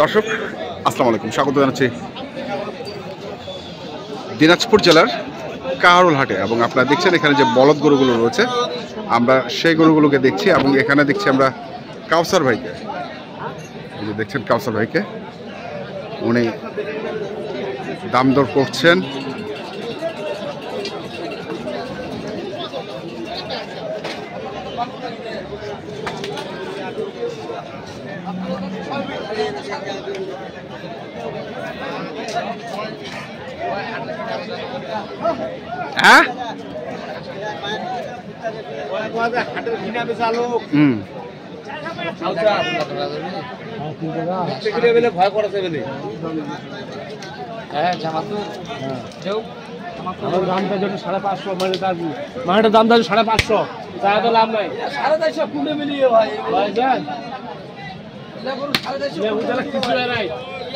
দর্শক আসসালামু আলাইকুম, স্বাগত জানাচ্ছি দিনাজপুর জেলার কাহারোল হাটে। এবং আপনারা দেখছেন এখানে যে বলদ গরুগুলো রয়েছে, আমরা সেই গরুগুলোকে দেখছি। এবং এখানে দেখছি আমরা কাউসার ভাইকে, এই যে দেখছেন কাউসার ভাইকে, উনি দাম দর করছেন। হ্যাঁ দামটা জন্য 550 মানে তার মাঠের দাম দাম 550 তাই তো লাভ নাই 450 কুড়ে মিলিয়ে ভাই ভাইজান কিছু নাই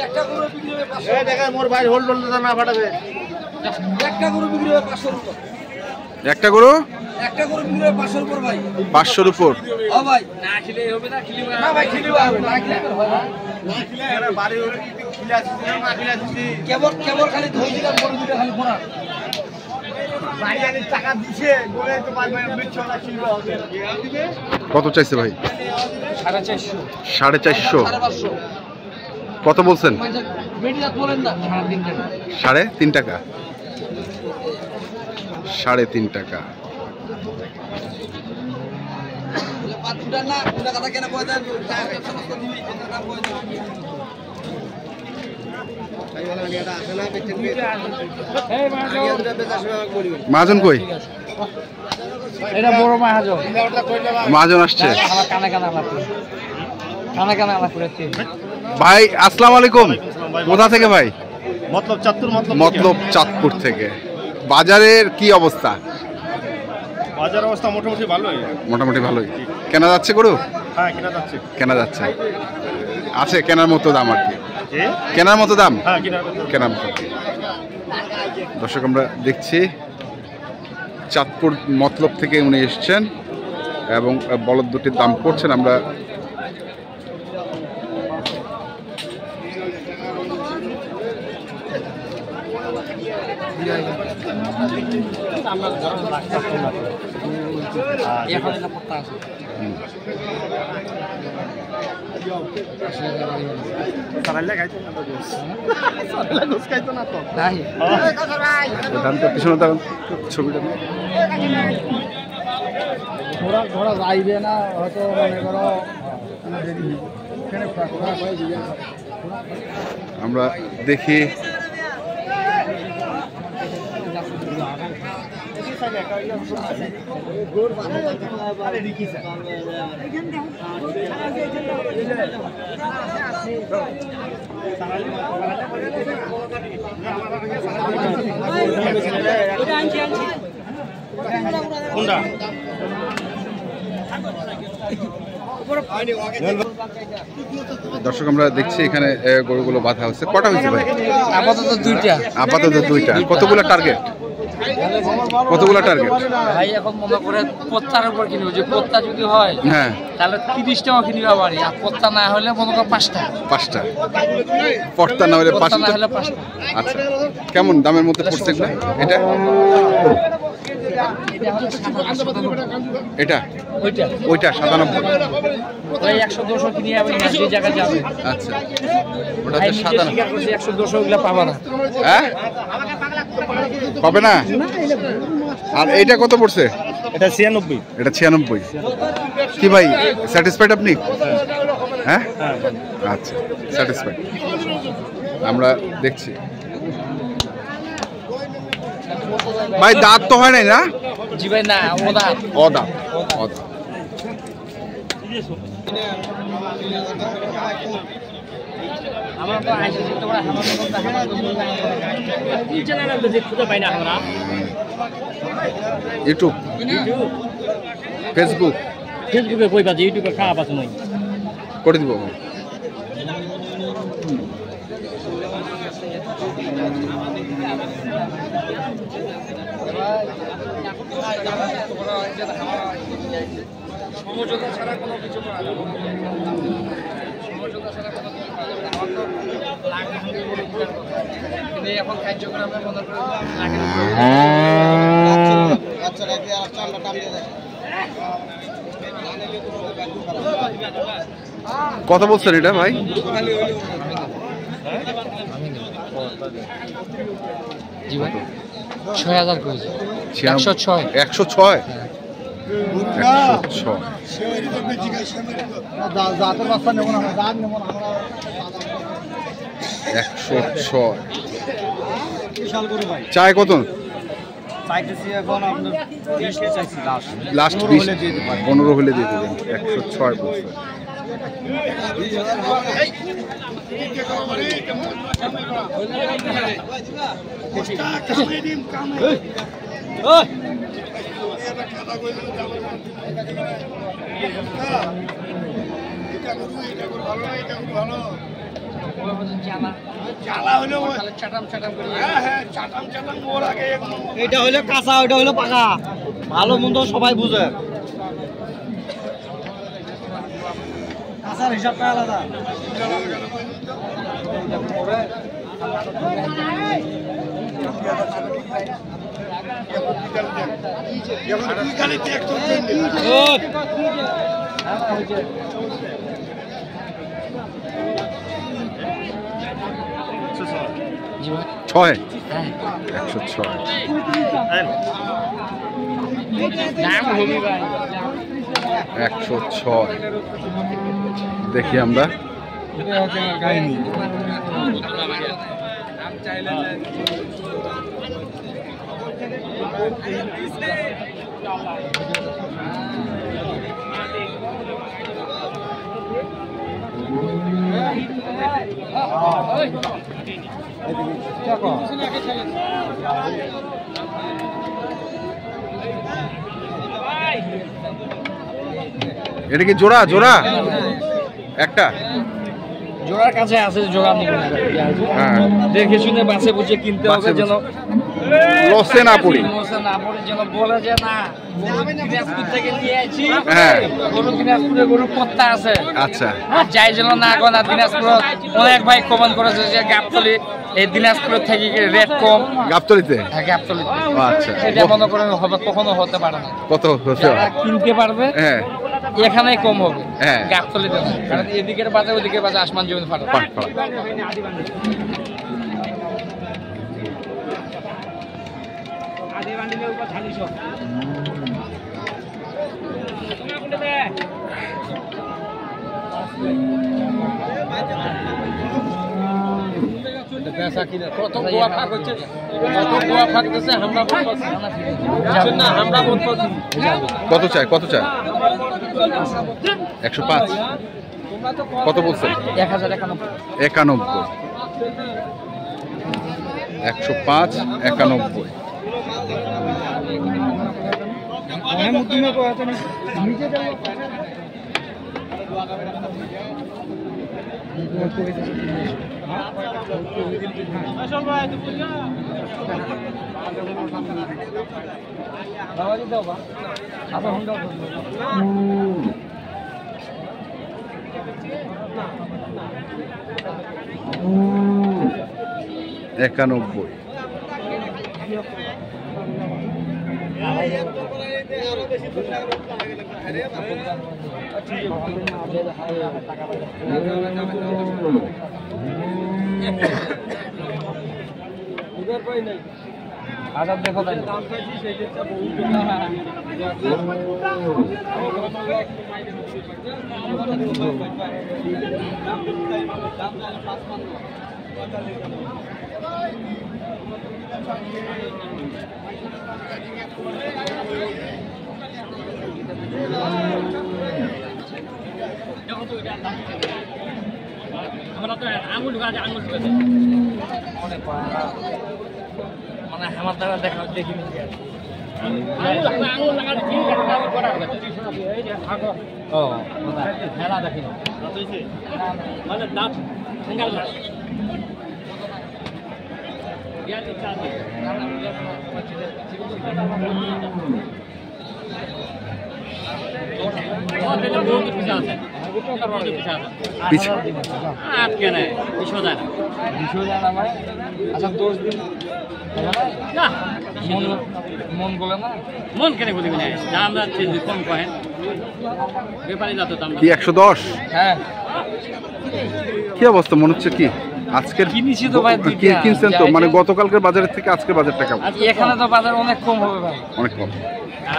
একটা গরু বিক্রি হবে 500 এই দেখেন মোর ভাই হোল্ড না ফাটাবে একটা গরু বিক্রি হবে 500 টাকা একটা গরু বিক্রি হবে 500 উপর ভাই 500 উপর। ও ভাই না খেলে হবে না খেলি না ভাই খেলি হবে না খেলে এরা বাড়ি হলে খিলা দিছি না খিলা দিছি কেবল খালি ধই দিলাম গরু দুটো খালি ফোনা ভাই আনি টাকা দিছে বলে তো ভাই মিচ্ছ না খিলবা হবে দিবে। কত চাইছে ভাই? 450 450 কত বলছেন? মিডিয়া বলেন না 3.5 টাকা 3.5 টাকা। মাজন কই? এটা বড় মাহাজন মাজন আসছে। আমার কানে আলাপ করেছি। ভাই আসসালামু আলাইকুম, কোথা থেকে ভাই? মতলব চাঁদপুর থেকে। বাজারের কি অবস্থা? বাজার অবস্থা মোটামুটি ভালোই। কেনা যাচ্ছে গরু? হ্যাঁ কেনা যাচ্ছে, আছে কেনার মতো দাম আর কি, কেনার মতো দাম, কেনার মতো। দর্শক আমরা দেখছি চাঁদপুর মতলব থেকে উনি এসছেন এবং বলদ দুটির দাম করছেন। আমরা পিছনে ছবিটা ঘোড়া যাইবে না হয়তো মনে করো আমরা দেখি দর্শক আমরা দেখছি এখানে গরুগুলো বাঁধা হচ্ছে। কটা হয়েছে ভাই? আপাতত দুইটা। কতগুলো টার্গেট? ভাই এখন মনে করে পত্তার উপর কিনবো, যে পত্তা যদি হয় হ্যাঁ তাহলে 30 টাকা কিনবা পারি, আর পত্তা না হলে মনে করো 5টা পর্তা না হলে 5টা। আচ্ছা, কেমন দামের মধ্যে পড়ছে এগুলো? এটা ওইটা 97। ওই 100-200 কিনে যাবে না, যে জায়গা যাবে। আচ্ছা, ওটা হচ্ছে 97। 100-200 গুলা পাবা না। হ্যাঁ হবে না। আর এইটা কত পড়ছে? এটা 96। এটা 96। কি ভাই স্যাটিসফাইড আপনি? হ্যাঁ আচ্ছা, স্যাটিসফাইড। আমরা দেখছি ভাই দাঁত তো হয় নাই না? জি ভাই না, অদাঁত। আমার তো আইসা তোমরা কি চ্যানেল আছে যে খুঁজে পাই না আমরা? ইউটিউব, ফেসবুকে কই পাচ্ছি, ইউটিউবে খাওয়া পাচ্ছি নাই করে দিব। সমঝোতা ছাড়া কোনো কিছু মানে এখন কার্যক্রম আমরা মনে করি কত বলছেন এটা ভাই? জি ভাই ৬০০০ করেছে ১০৬ 106 106 জাতের বাচ্চা নেব না জাত নেব না আমরা 106 বিশাল গরু ভাই। চায় কত? চাইতেছি এখন আপনার 20 কে চাইছি লাস্ট 15 হলে দিয়ে দিতে পারি। 15 হলে দিয়ে দেবেন। 106 বলছে। এটা হলো কাঁচা, ওটা হলো পাকা, ভালো মন্দ সবাই বুঝে। কাঁচার হিসাবটা আলাদা। ছয় 106 106 দেখি আমরা। এটা কি জোড়া জোড়া একটা জোড়ার কাছে আছে, জোড়া নিবেন হ্যাঁ দেখে শুনে বাসে বুঝে কিনতে হবে, যেন লসে না পড়ি। লসে না পড়ে, যেন বলে যে না গরু দিনাজপুর থেকে নিয়ে আইছি, হ্যাঁ গরু দিনাজপুরে গরুর পত্তা আছে, আচ্ছা যাই যেন না গো না। দিনাজপুর অনেক ভাই কমেন্ট করেছে যে গাবতলী এই দিনাজপুরের থেকে রেট কম। গাবতলীতে গাবতলীতে আচ্ছা এটা মনে করেন হবে, কখনো হতে পারে না। কত হচ্ছে? যারা কিনতে পারবে হ্যাঁ এখানেই কম হবে, হ্যাঁ। গাবতলীতে না, কারণ এদিকের বাজার ওদিকের বাজার আসমান জমিন ফারাক। কত চাই কত চাই? 105 কত বলছেন? 1091 91 105 91 91 আজাদ দেখো তাই আমরা তো আঙুল গাছ আঙুল মানে আমার দ্বারা দেখা দেখিনি ও মেলা দেখিনি মানে দাঁত আছে পিছ আটকে নেয় 20 যায় না ভাই। আচ্ছা 10 দিন না মন বলে না, মন কেন বলি না, দাম যাচ্ছে কম কহেন ব্যাপারী যত দাম কি 110? হ্যাঁ কি অবস্থা মনে হচ্ছে কি আজকের কিনেছি তো ভাই দুইটা। কি কিনছেন তো মানে গতকালকের বাজারের থেকে আজকের বাজারটা কেমন? এখানে তো বাজার অনেক কম হবে ভাই। অনেক কম।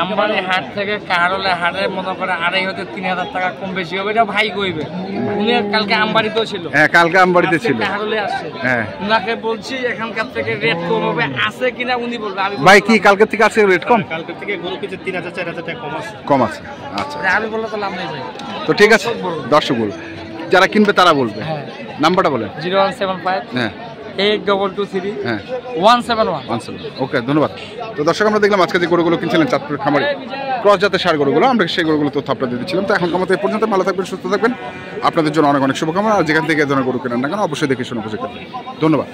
আমবাড়ি হাট থেকে কাহারলে হাটের মতো করে 2,500 হতে 3,000 টাকা কম বেশি হবে, এটা ভাই কইবে। উনি কালকে আমবাড়িতেও ছিল, হ্যাঁ কালকে আমবাড়িতে ছিল। কাহারলে আসছে, হ্যাঁ উনাকে বলছি এখানকার থেকে রেট কম হবে, আছে কিনা উনি বলবে। আমি ভাই কি কালকে থেকে আজকে রেট কম? কালকে থেকে গরু কিছু 3,000 4,000 টাকা কম আছে। কম আছে, আচ্ছা। আমি বললে তো লাভ নেই ভাই। তো ঠিক আছে দর্শক বলবে, যারা কিনবে তারা বলবে। হ্যাঁ নাম্বারটা বলেন। 0175 হ্যাঁ 8223 হ্যাঁ 171। ওকে ধন্যবাদ। তো দর্শক আমরা দেখলাম আজকে যে গরুগুলো কিনছিলেন চাঁদপুরের খামারে ক্রস জাতের সার গরুগুলো, আমরা সেই গরুগুলো তথ্য আপনাদের দিচ্ছিলাম। তো এখন আমাদের পর্যন্ত ভালো থাকবেন, সুস্থ থাকবেন, আপনাদের জন্য অনেক অনেক শুভকামনা। আর যেখান থেকে এ ধরনের গরু কেনেন না কেন অবশ্যই দেখে শুনে বুঝে কিনবেন। ধন্যবাদ।